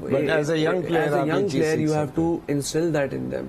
as a young player you have to instill that in them.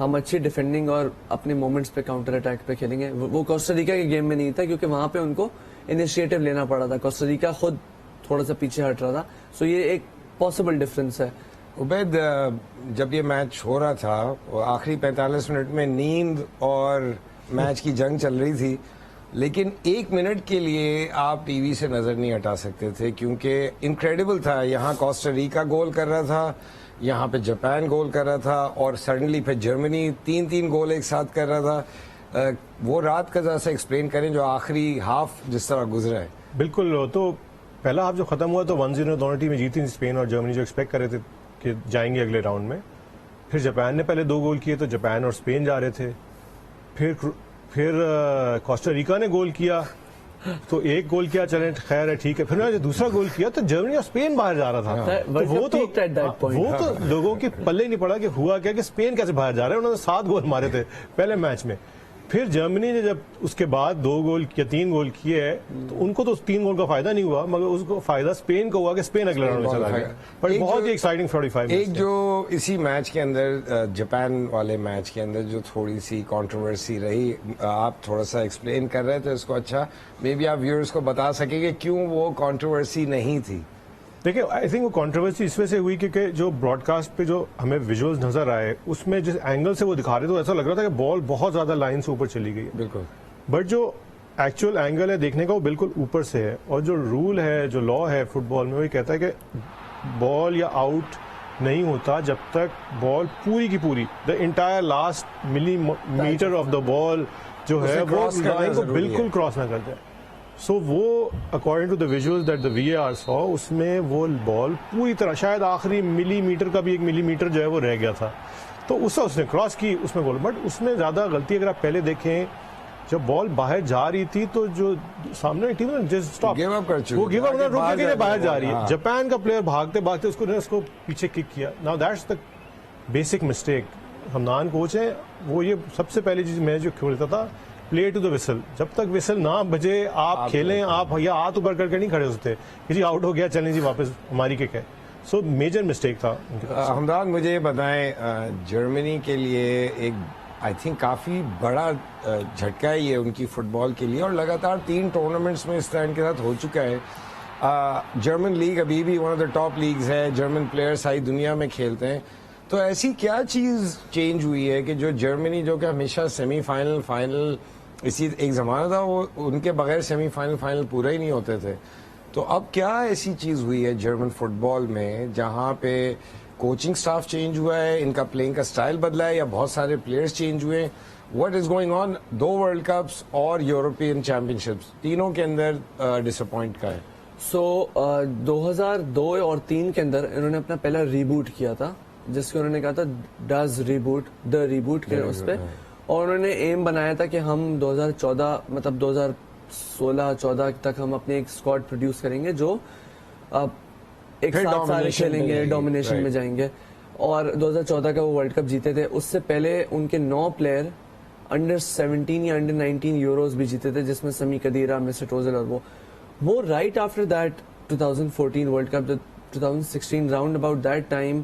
ہم اچھی defending اور اپنے مومنٹس پہ کاؤنٹر اٹیک پہ کھیلیں گے. وہ کوسٹاریکا کے گیم میں نہیں تھا کیونکہ وہاں پہ ان کو انیشیٹو لینا پڑا تھا. کوسٹاریکا خود تھوڑا سا پیچھے ہٹ رہا تھا. سو یہ ایک پاسبل ڈفرینس ہے. عبید, جب یہ میچ ہو رہا تھا آخری 45 منٹ میں نیند اور میچ کی جنگ چل رہی تھی, لیکن 1 منٹ کے لیے آپ ٹی وی سے نظر نہیں ہٹا سکتے تھے کیونکہ انکریڈیبل تھا. یہاں کوسٹاریکا گول کر رہا تھا, یہاں پہ جاپان گول کر رہا تھا, اور سڈنلی پھر جرمنی 3 گول ایک ساتھ کر رہا تھا. وہ رات کا ذرا سا ایکسپلین کریں جو آخری ہاف جس طرح گزرا ہے. بالکل, تو پہلا ہاف جو ختم ہوا تو 1-0 دونوں ٹیمیں جیتی, اسپین اور جرمنی جو ایکسپیکٹ کر رہے تھے کہ جائیں گے اگلے راؤنڈ میں. پھر جاپان نے پہلے 2 گول کیے تو جاپان اور اسپین جا رہے تھے. پھر کوسٹاریکا نے گول کیا تو 1 گول کیا, چلیں خیر ہے ٹھیک ہے. پھر جو دوسرا گول کیا تو جرمنی اور اسپین باہر جا رہا تھا. وہ تو لوگوں کے پلے نہیں پڑا کہ ہوا کیا کہ اسپین کیسے باہر جا رہا ہے. انہوں نے 7 گول مارے تھے پہلے میچ میں. پھر جرمنی نے جب اس کے بعد 2 گول یا 3 گول کیے تو ان کو تو 3 گول کا فائدہ نہیں ہوا, مگر اس کو فائدہ اسپین کو ہوا کہ اسپین اگلے راؤنڈ میں چلا گیا. پر بہت ہی ایکسائٹنگ 45 ایک جو اسی میچ کے اندر جاپان والے میچ کے اندر جو تھوڑی سی کنٹروورسی رہی, آپ تھوڑا سا ایکسپلین کر رہے تھے اس کو. اچھا, مے بی آپ ویورز کو بتا سکیں کہ کیوں وہ کنٹروورسی نہیں تھی. دیکھیں, آئی تھنک وہ کنٹروورسی اس وجہ سے ہوئی کیونکہ جو براڈ کاسٹ پہ جو ہمیں ویژولز نظر آئے اس میں جس اینگل سے وہ دکھا رہے تو ایسا لگ رہا تھا کہ بال بہت زیادہ لائن سے اوپر چلی گئی. بالکل, بٹ جو ایکچوئل اینگل ہے دیکھنے کا وہ بالکل اوپر سے ہے. اور جو رول ہے, جو لا ہے فٹ بال میں, وہ کہتا ہے کہ بال یا آؤٹ نہیں ہوتا جب تک بال پوری کی پوری دا انٹائر لاسٹ ملی میٹر آف دا بال جو ہے وہ لائن کو بالکل کراس نہ کر جائے. سو وہ according to the visuals that the V A R saw, اس میں وہ بال پوری طرح شاید آخری ملی میٹر کا بھی 1 ملی میٹر جو ہے وہ رہ گیا تھا. تو اس نے کراس کی, اس میں گول. بٹ اس میں زیادہ غلطی اگر آپ پہلے دیکھیں, جب بال باہر جا رہی تھی تو جو سامنے ٹیم وہ گیو اپ رک کے باہر جا رہی ہے. جاپان کا پلیئر بھاگتے بھاگتے اس کو پیچھے کک کیا. Now that's the basic mistake. Hamdan coach ہیں, وہ یہ سب سے پہلی چیز میں جو کھیلتا تھا, پلے ٹو دا وسل. جب تک وسل نہ بجے آپ کھیلیں, آپ یا ہاتھ اوپر کر کے نہیں کھڑے ہو سکتے کہ جی آؤٹ ہو گیا چلیں جی واپس ہماری کک ہے. سو میجر مسٹیک تھا. حمدان, مجھے یہ بتائیں, جرمنی کے لیے ایک آئی تھنک کافی بڑا جھٹکا ہے یہ ان کی فٹ بال کے لیے, اور لگاتار 3 ٹورنامنٹس میں اس طرح ان کے ساتھ ہو چکا ہے. جرمن لیگ ابھی بھی one of the top leagues ہے, جرمن پلیئر ساری دنیا میں کھیلتے ہیں. تو ایسی کیا چیز چینج ہوئی ہے کہ جو جرمنی, جو کہ ہمیشہ سیمی فائنل فائنل, اسی ایک زمانہ تھا وہ ان کے بغیر سیمی فائنل پورا ہی نہیں ہوتے تھے, تو اب کیا ایسی چیز ہوئی ہے جرمن فٹ بال میں جہاں پہ کوچنگ سٹاف چینج ہوا ہے, ان کا پلینگ کا سٹائل بدلا ہے, یا بہت سارے پلیئرز چینج ہوئے ہیں؟ What is going on? 2 world cups اور یورپین چیمپئن شپس, تینوں کے اندر ڈساپوائنٹ کا ہے. سو 2002 اور 3 کے اندر انہوں نے اپنا پہلا ریبوٹ کیا تھا, جس کو انہوں نے کہا تھا ڈز ریبوٹ, دا ریبوٹ کے اس پہ. اور انہوں نے ایم بنایا تھا کہ ہم 2014 مطلب 2016-14 تک ہم اپنے ایک اسکواڈ پروڈیوس کریں گے جو ایک ساتھ سارے کھیلیں گے, ڈومینیشن میں جائیں گے. اور 2014 کا وہ ورلڈ کپ جیتے تھے. اس سے پہلے ان کے 9 پلیئر انڈر 17 یا انڈر 19 یوروز بھی جیتے تھے, جس میں سمی کدیرا, مسٹر اوزل اور وہ right after that 2014 World Cup, 2016 round about that time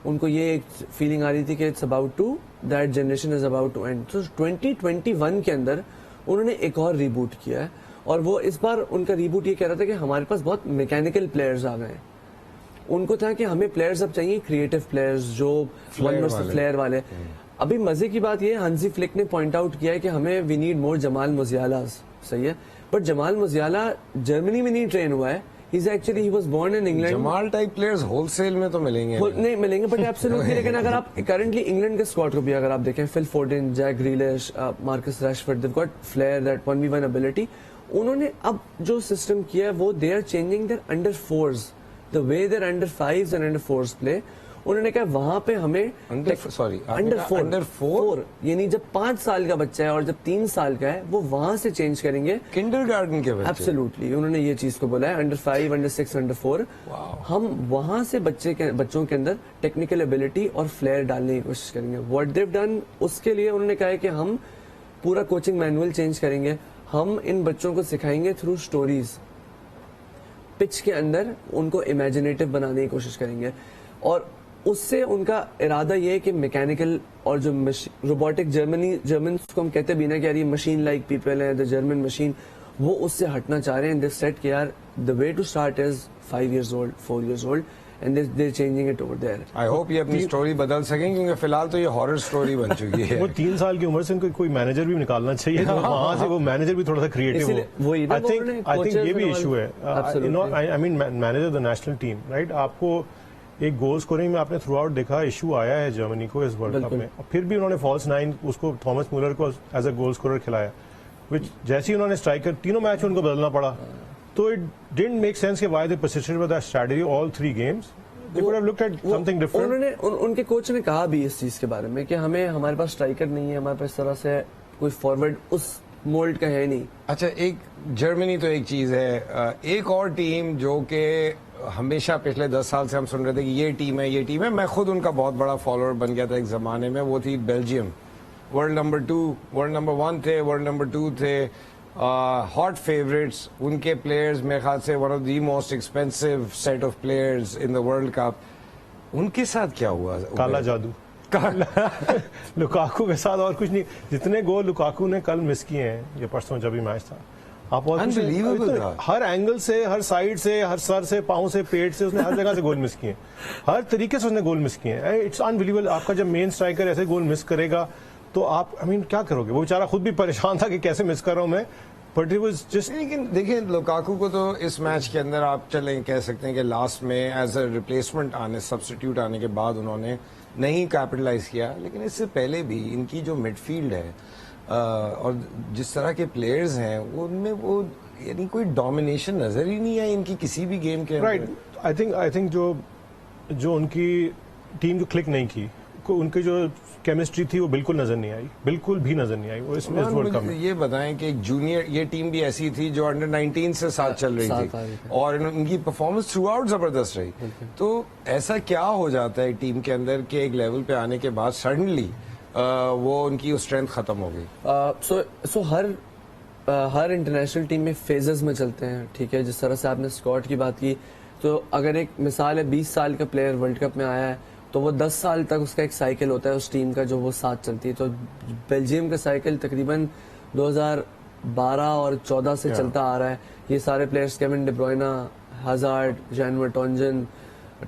ان کو یہ ایک فیلنگ آ رہی تھی کہ it's about to that generation is about to end. تو 2021 کے اندر انہوں نے ایک اور ریبوٹ کیا ہے, اور وہ اس بار ان کا ریبوٹ یہ کہہ رہا تھا کہ ہمارے پاس بہت میکینیکل پلیئرز آ گئے ہیں. ان کو تھا کہ ہمیں پلیئرز اب چاہیے کریٹو پلیئرز جو فلیئر والے. ابھی مزے کی بات یہ ہنسی فلک نے پوائنٹ آؤٹ کیا ہے کہ ہمیں وی نیڈ مور جمال موزیالاز. صحیح ہے, بٹ جمال موزیالا جرمنی میں نہیں ٹرین ہوا ہے. He was born in England. Jamal type players wholesale میں تو ملیں گے نہیں ملیں گے, بٹ ایبسولوٹلی. لیکن اگر آپ کرنٹلی انگلینڈ کے اسکواڈ کو بھی اگر آپ دیکھیں, Phil Foden, Jack Grealish, Marcus Rashford, they've got flair, that 1v1 ability. انہوں نے اب جو سسٹم کیا ہے وہ they are changing their under 4s, the way their under 5s and under 4s play. انہوں نے کہا وہاں پہ ہمیں انڈر 4 یعنی جب 5 سال کا بچہ ہے اور جب 3 سال کا ہے وہ وہاں سے چینج کریں گے کنڈر گارڈن کے بچے. ایبسولوٹلی انہوں نے یہ چیز کو بولا ہے, انڈر 5, انڈر 6, انڈر 4. ہم وہاں سے بچوں کے اندر ٹیکنیکل ایبلٹی اور فلیئر ڈالنے کی کوشش کریں گے. واٹ دیو ڈن, اس کے لیے انہوں نے کہا ہے کہ ہم پورا کوچنگ مینول چینج کریں گے. ہم ان بچوں کو سکھائیں گے تھرو اسٹوریز, پچ کے اندر ان کو امیجنیٹو بنانے کی کوشش کریں گے. اور اس سے ان کا ارادہ یہ ہے کہ میکینیکل اور جو روبوٹک جرمنس کو ہم کہتے بھی نا کہ یار یہ مشین لائک پیپل ہیں, دا جرمن مشین, وہ اس سے ہٹنا چاہ رہے ہیں. دے سیٹ کہ یار the way to start is 5 years old, 4 years old, and they're changing it over there. I hope یہ اپنی سٹوری بدل سکیں کیونکہ فی الحال تو یہ ہارر سٹوری بن چکی ہے. وہ 3 سال کی عمر سے ان کو کوئی مینیجر بھی نکالنا چاہیے تھا, وہاں سے وہ مینیجر بھی تھوڑا سا کریٹو ہو. I think یہ بھی ایشو ہے. I mean manager the national team, right? آپ کو ایک گول اسکورنگ میں آپ نے تھرو آؤٹ دیکھا ایشو آیا ہے جرمنی کو اس ورلڈ کپ میں, پھر بھی انہوں نے فالس 9 اس کو تھامس میولر کو ایز اے گول اسکورر کھلایا, جیسے ہی انہوں نے اسٹرائکر تینوں میچ میں ان کو بدلنا پڑا. تو اٹ ڈنٹ میک سینس کہ why they persisted with that strategy all 3 games. They could have looked at something different. انہوں نے ان کے کوچ نے کہا بھی اس چیز کے بارے میں کہ ہمارے پاس اسٹرائکر نہیں ہے, ہمارے پاس اس طرح سے کوئی فارورڈ اس مولڈ کا ہے نہیں. اچھا, ایک جرمنی تو ایک چیز ہے, ایک اور ٹیم جو کہ ہمیشہ پچھلے 10 سال سے ہم سن رہے تھے کہ یہ ٹیم ہے, یہ ٹیم ہے. میں خود ان کا بہت بڑا فالوور بن گیا تھا ایک زمانے میں, وہ تھی Belgium. World number 2, world number 1 تھے, ورلڈ نمبر 2 تھے. ہاٹ فیوریٹس ان کے پلیئرز میرے خیال سے one of the most expensive set of players in the World Cup. ان کے ساتھ کیا ہوا؟ کالا جادو. لوکاکو کے ساتھ اور کچھ نہیں. جتنے گول لوکاکو نے کل مس کیے ہیں, یہ پرسوں جب بھی میچ تھا, آپ ہر اینگل سے, ہر سائڈ سے, ہر سر سے, پاؤں سے, پیٹ سے, اس نے ہر جگہ سے گول مس کیے ہیں, ہر طریقے سے اس نے گول مس کیے ہیں. It's unbelievable. آپ کا جب مین اسٹرائکر ایسے گول مس کرے گا تو آپ کیا کرو گے؟ وہ بیچارہ خود بھی پریشان تھا کہ کیسے مس کر رہا ہوں میں, بٹ اٹ واز جسٹ. لیکن دیکھیں لوکاکو کو تو اس میچ کے اندر آپ چلیں کہہ سکتے ہیں کہ لاسٹ میں ایز اے ریپلیسمنٹ سبسٹیٹیوٹ آنے کے بعد انہوں نے نہیں کیپٹلائز کیا, لیکن اس سے پہلے بھی ان کی جو مڈ فیلڈ ہے اور جس طرح کے پلیئرز ہیں ان میں وہ یعنی کوئی ڈومینیشن نظر ہی نہیں آئی ان کی کسی بھی گیم کے. رائٹ. آئی تھنک جو ان کی ٹیم جو کلک نہیں کی, ان کی جو کیمسٹری تھی وہ بالکل نظر نہیں آئی, بالکل بھی نظر نہیں آئی. وہ اس ورلڈ کپ میں یہ بتائیں کہ جونیئر یہ ٹیم بھی ایسی تھی جو انڈر 19 سے ساتھ چل رہی تھی اور ان کی پرفارمنس تھرو آؤٹ زبردست رہی. تو ایسا کیا ہو جاتا ہے ٹیم کے اندر کہ ایک لیول پہ آنے کے بعد سڈنلی وہ ان کی اسٹرینتھ ختم ہو گئی؟ سو ہر انٹرنیشنل ٹیم میں فیزز میں چلتے ہیں, ٹھیک ہے. جس طرح سے آپ نے اسکواڈ کی بات کی, تو اگر ایک مثال ہے 20 سال کا پلیئر ورلڈ کپ میں آیا ہے تو وہ 10 سال تک اس کا ایک سائیکل ہوتا ہے اس ٹیم کا جو وہ ساتھ چلتی ہے. تو بیلجیم کا سائیکل تقریباً 2012 اور 14 سے چلتا آ رہا ہے. یہ سارے پلیئرز کیون ڈی بروئنا, ہازارڈ, جان ورٹونجن,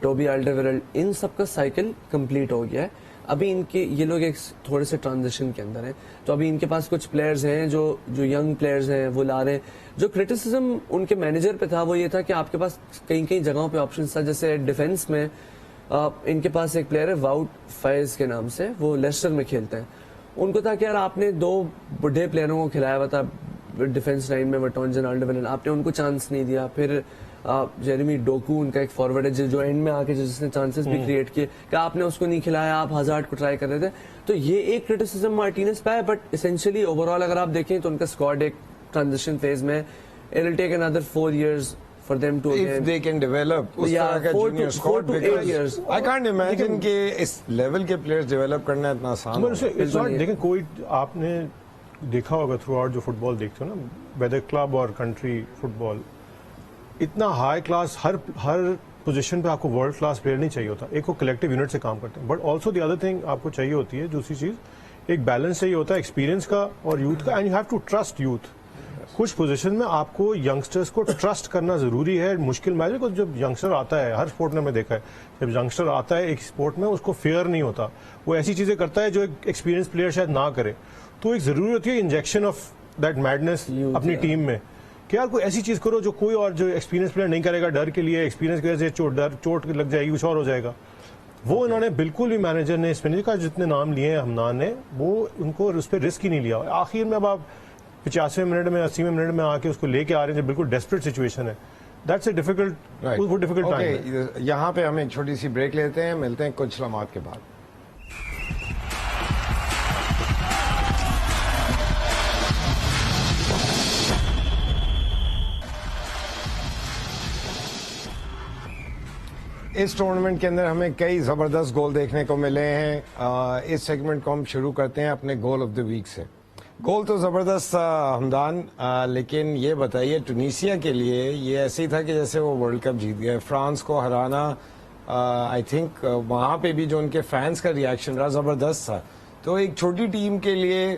ٹوبی الڈرویرلڈ, ان سب کا سائیکل کمپلیٹ ہو گیا ہے. ابھی ان کے یہ لوگ ایک تھوڑے سے ٹرانزیشن کے اندر ہیں, تو ابھی ان کے پاس کچھ پلیئرز ہیں جو ینگ پلیئرز ہیں وہ لا رہے ہیں. جو کرٹیسزم ان کے مینیجر پہ تھا وہ یہ تھا کہ آپ کے پاس کئی جگہوں پہ آپشن تھا. جیسے ڈیفینس میں ان کے پاس ایک پلیئر ہے واؤٹ فائز کے نام سے, وہ لیسٹر میں کھیلتے ہیں. ان کو تھا کہ یار آپ نے 2 بڑھے پلیئروں کو کھلایا ہوا تھا ڈیفینس لائن میں, ورٹونجن, الڈرویرلڈ, آپ نے ان کو چانس نہیں دیا. پھر جیریمی ڈوکو ان کا ایک فارورڈ ہے جو اینڈ میں آ کے جس نے چانسز بھی کریٹ کیے, کہ آپ نے اس کو نہیں کھلایا, آپ ہازارڈ کو ٹرائی کر رہے تھے. تو یہ ایک کرٹیسزم مارٹینز پہ ہے, بٹ اسینشلی اوور آل اگر آپ دیکھیں تو ان کا اسکواڈ ایک ٹرانزیشن فیز میں, it will take another 4 years for them to if they can develop اس طرح کا junior squad, because I can't imagine کہ اس لیول کے پلیئرز ڈیولپ کرنا اتنا آسان ہے. دیکھیں کوئی آپ نے دیکھا ہوگا تھرو آؤٹ جو فٹ بال دیکھتے ہو نا, ویدر کلب اور کنٹری فٹ بال, اتنا ہائی کلاس ہر پوزیشن پہ آپ کو ورلڈ کلاس پلیئر نہیں چاہیے ہوتا. ایک وہ کلیکٹیو یونٹ سے کام کرتے ہیں, but also the other thing آپ کو چاہیے ہوتی ہے دوسری چیز, ایک بیلنس چاہیے ہوتا ہے ایکسپیرینس کا اور یوتھ کا, and you have to trust youth. کچھ پوزیشن میں آپ کو ینگسٹرز کو ٹرسٹ کرنا ضروری ہے. مشکل میچ کو جب ینگسٹر آتا ہے, ہر اسپورٹ میں دیکھا ہے, جب ینگسٹر آتا ہے ایک اسپورٹ میں اس کو فیئر نہیں ہوتا, وہ ایسی چیزیں کرتا ہے جو ایک ایکسپیرینس پلیئر شاید نہ کرے. تو ایک ضروری ہوتی ہے انجیکشن آف دیٹ میڈنس اپنی ٹیم میں, کہ یار کوئی ایسی چیز کرو جو کوئی اور جو ایکسپیرینس پلیئر نہیں کرے گا, ڈر کے لیے, ایکسپیرینس کی وجہ سے چوٹ لگ جائے گی, کچھ اور ہو جائے گا. وہ انہوں نے بالکل بھی مینیجر نے اسپنر کا جتنے نام لیے ہیں ہمدان نے, وہ ان کو اس پہ رسک ہی نہیں لیا. آخر میں اب آپ 85 منٹ میں 80 منٹ میں آ کے اس کو لے کے آ رہے ہیں, بالکل ڈیسپریٹ سچویشن ہے. That's a difficult time. یہاں پہ ہم ایک چھوٹی سی بریک لیتے ہیں, ملتے ہیں کچھ لمحات کے بعد. اس ٹورنامنٹ کے اندر ہمیں کئی زبردست گول دیکھنے کو ملے ہیں. اس سیگمنٹ کو ہم شروع کرتے ہیں اپنے گول آف دا ویک سے. گول تو زبردست تھا ہمدان, لیکن یہ بتائیے ٹونیسیا کے لیے یہ ایسے ہی تھا کہ جیسے وہ ورلڈ کپ جیت گئے. فرانس کو ہرانا آئی تھنک وہاں پہ بھی جو ان کے فینس کا ریئیکشن رہا زبردست تھا. تو ایک چھوٹی ٹیم کے لیے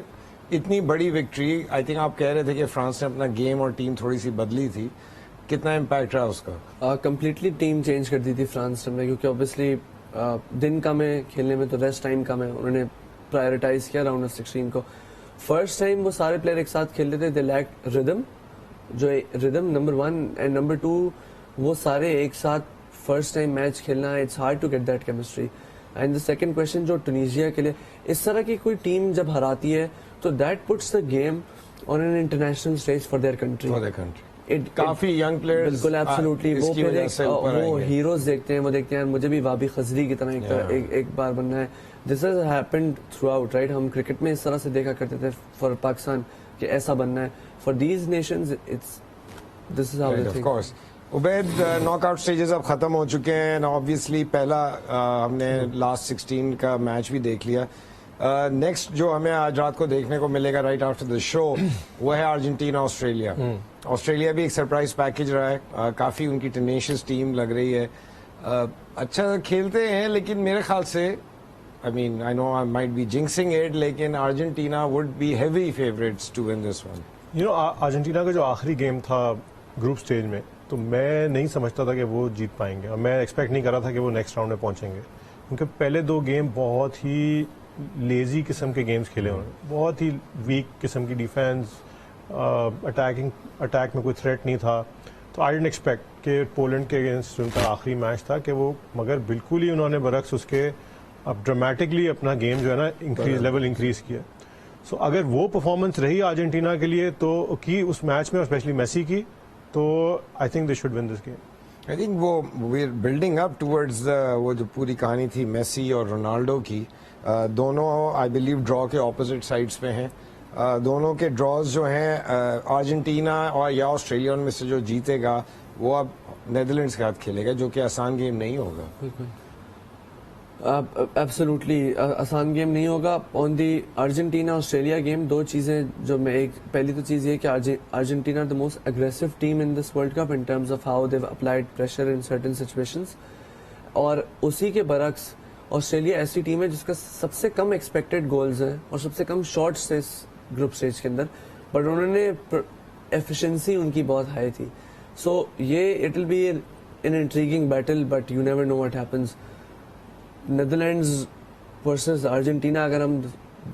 اتنی بڑی وکٹری, آئی تھنک آپ کہہ رہے تھے کہ فرانس نے اپنا گیم اور ٹیم تھوڑی سی بدلی تھی, کتنا امپیکٹ رہا اس کا؟ کمپلیٹلی ٹیم چینج کر دی تھی فرانس نے, کیونکہ اوبیسلی دن کم ہے کھیلنے میں تو ریسٹ ٹائم کم ہے, انہوں نے پرائرٹائز کیا راؤنڈ آف 16 کو. فرسٹ ٹائم وہ سارے پلیئر ایک ساتھ کھیل رہے تھے, دے لیک ردم, جو ردم نمبر 1 اینڈ نمبر 2, وہ سارے ایک ساتھ فرسٹ ٹائم میچ کھیلنا, it's hard to get that chemistry. And the second question جو ٹونیزیا کے لیے, اس طرح کی کوئی ٹیم جب ہراتی ہے تو that puts the game on an international stage for their country. کافی ینگ پلیئرز بالکل ایبسولوٹلی, وہ ہیروز دیکھتے ہیں, وہ دیکھتے ہیں مجھے بھی وابی خزری کی طرح ایک بار بننا ہے. This has happened through out right, ہم کرکٹ میں اس طرح سے دیکھا کرتے تھے فار پاکستان کہ ایسا بننا ہے. For these nations this is how they think. Ubaid, knock out stages اب ختم ہو چکے ہیں. آبویسلی پہلا ہم نے لاسٹ 16 کا میچ بھی دیکھ لیا. نیکسٹ جو ہمیں آج رات کو دیکھنے کو ملے گا رائٹ آفٹر دا شو, وہ ہے ارجنٹینا آسٹریلیا. آسٹریلیا بھی ایک سرپرائز پیکج رہا ہے, کافی ان کی ٹینیشیس ٹیم لگ رہی ہے, اچھا کھیلتے ہیں, لیکن میرے خیال سے I mean, I know I might be jinxing it, لیکن Argentina would be heavy favorites to win this one. Argentina کا جو آخری گیم تھا گروپ سٹیج میں, تو میں نہیں سمجھتا تھا کہ وہ جیت پائیں گے, اور میں ایکسپیکٹ نہیں کر رہا تھا کہ وہ نیکسٹ راؤنڈ میں پہنچیں گے, کیونکہ پہلے 2 گیم بہت ہی لیزی قسم کے گیمز کھیلے انہوں نے, بہت ہی ویک قسم کی ڈیفینس, اٹیک میں کوئی تھریٹ نہیں تھا. تو آئی ڈونٹ ایکسپیکٹ کہ پولینڈ کے اگینسٹ ان کا آخری میچ تھا کہ وہ, مگر بالکل ہی انہوں نے برعکس اس کے اب ڈرامیٹکلی اپنا گیم جو ہے نا لیول انکریز کیا. سو اگر وہ پرفارمنس رہی ارجنٹینا کے لیے تو کی اس میچ میں, اسپیشلی میسی کی, تو I think they should won this game. I think وہ we are building up towards وہ جو پوری کہانی تھی میسی اور رونالڈو کی, دونوں آئی بلیو ڈرا کے اپوزٹ سائڈس پہ ہیں. دونوں کے ڈراز جو ہیں ارجنٹینا اور یا آسٹریلیا, ان میں سے جو جیتے گا وہ اب نیدرلینڈس کے ہاتھ کھیلے گا, جو کہ آسان گیم نہیں ہوگا. ایبسولوٹلی آسان گیم نہیں ہوگا. آن دی ارجنٹینا آسٹریلیا گیم 2 چیزیں جو میں, ایک پہلی تو چیز یہ کہ Argentina the most aggressive team in this World Cup in terms of how they applied pressure in certain situations, اور اسی کے برعکس آسٹریلیا ایسی ٹیم ہے جس کا سب سے کم ایکسپیکٹڈ گولز ہیں اور سب سے کم شاٹس تھے اس گروپ اسٹیج کے اندر, بٹ انہوں نے ایفیشنسی ان کی بہت ہائی تھی. سو یہ it will be an intriguing battle, but you never know what happens. Netherlands versus Argentina, اگر ہم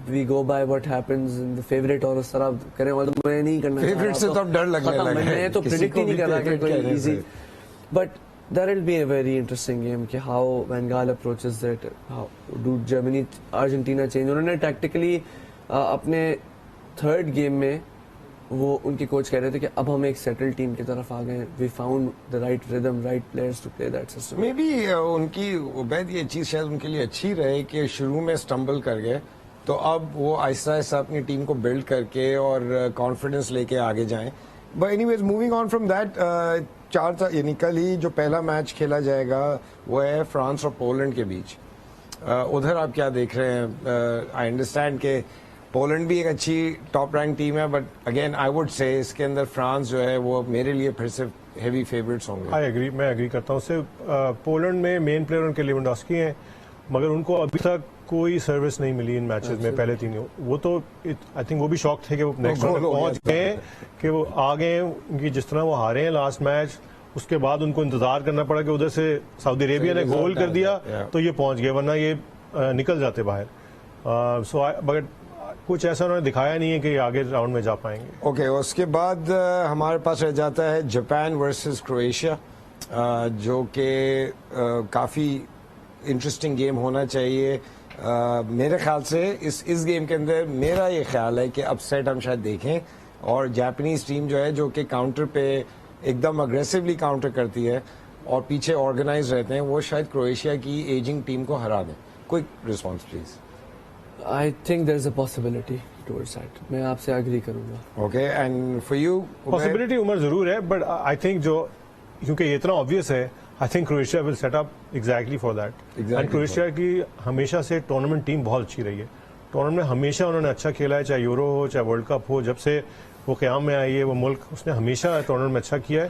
we go by what happens in the favourite اور اس طرح کریں, اور میں نہیں کرنا فیوریٹ سے تو اب ڈر لگنے لگا ہے, میں تو پریڈکٹ ہی نہیں کر رہا کہ کوئی easy, but there will be a very interesting game کہ how Van Gaal approaches that, how do Germany Argentina change. انہوں نے ٹیکٹیکلی اپنے 3rd گیم میں وہ ان کے کوچ کہہ رہے تھے کہ اب ہم ایک سیٹل ٹیم کی طرف آ گئے, we found the right rhythm, right players to play that system. Maybe ان کی عبید یہ چیز شاید ان کے لیے اچھی رہے کہ شروع میں اسٹمبل کر گئے, تو اب وہ آہستہ آہستہ اپنی ٹیم کو بلڈ کر کے اور کانفیڈنس لے کے آگے جائیں. But anyways moving on from that, 4 یعنی کل ہی جو پہلا میچ کھیلا جائے گا وہ ہے فرانس اور پولینڈ کے بیچ. ادھر آپ کیا دیکھ رہے ہیں؟ آئی انڈرسٹینڈ کہ پولینڈ بھی ایک اچھی ٹاپ رینک ٹیم ہے, but again I would say اس کے اندر فرانس جو ہے وہ میرے لیے پھر سے ہیوی فیوریٹس ہوں گے. میں اگری کرتا ہوں اس سے. پولینڈ میں مین پلیئر ان کے لیونڈوسکی ہیں, مگر ان کو ابھی تک کوئی سروس نہیں ملی ان میچز میں پہلے 3. وہ تو آئی تھنک وہ بھی شوق تھے کہ وہ نیکسٹ راؤنڈ پہنچ گئے, کہ وہ آ گئے. ان کی جس طرح وہ ہارے ہیں لاسٹ میچ, اس کے بعد ان کو انتظار کرنا پڑا کہ ادھر سے سعودی عربیہ نے گول کر دیا تو یہ پہنچ گئے, ورنہ یہ نکل جاتے باہر. سو بٹ کچھ ایسا انہوں نے دکھایا نہیں ہے کہ آگے راؤنڈ میں جا پائیں گے. اوکے, اس کے بعد ہمارے پاس رہ جاتا ہے جاپان ورسز کرویشیا, جو کہ کافی انٹرسٹنگ گیم ہونا چاہیے. میرے خیال سے اس گیم کے اندر میرا یہ خیال ہے کہ اپ سیٹ ہم شاید دیکھیں, اور جاپنیز ٹیم جو ہے جو کہ کاؤنٹر پہ ایک دم اگریسولی کاؤنٹر کرتی ہے اور پیچھے آرگنائز رہتے ہیں, وہ شاید کرویشیا کی ایجنگ ٹیم کو ہرا دیں. Quick response please. I think there is a possibility towards that. میں آپ سے اگری کروں گا. Okay, and for you possibility Umar ضرور ہے, بٹ آئی تھنک جو کیونکہ یہ اتنا آبویس ہے, I think Croatia will set up exactly for that. And Croatia کی ہمیشہ سے ٹورنامنٹ ٹیم بہت اچھی رہی ہے. ٹورنامنٹ میں ہمیشہ انہوں نے اچھا کھیلا ہے, چاہے یورو ہو چاہے ورلڈ کپ ہو. جب سے وہ قیام میں آئی ہے وہ ملک, اس نے ہمیشہ ٹورنامنٹ میں اچھا کیا ہے.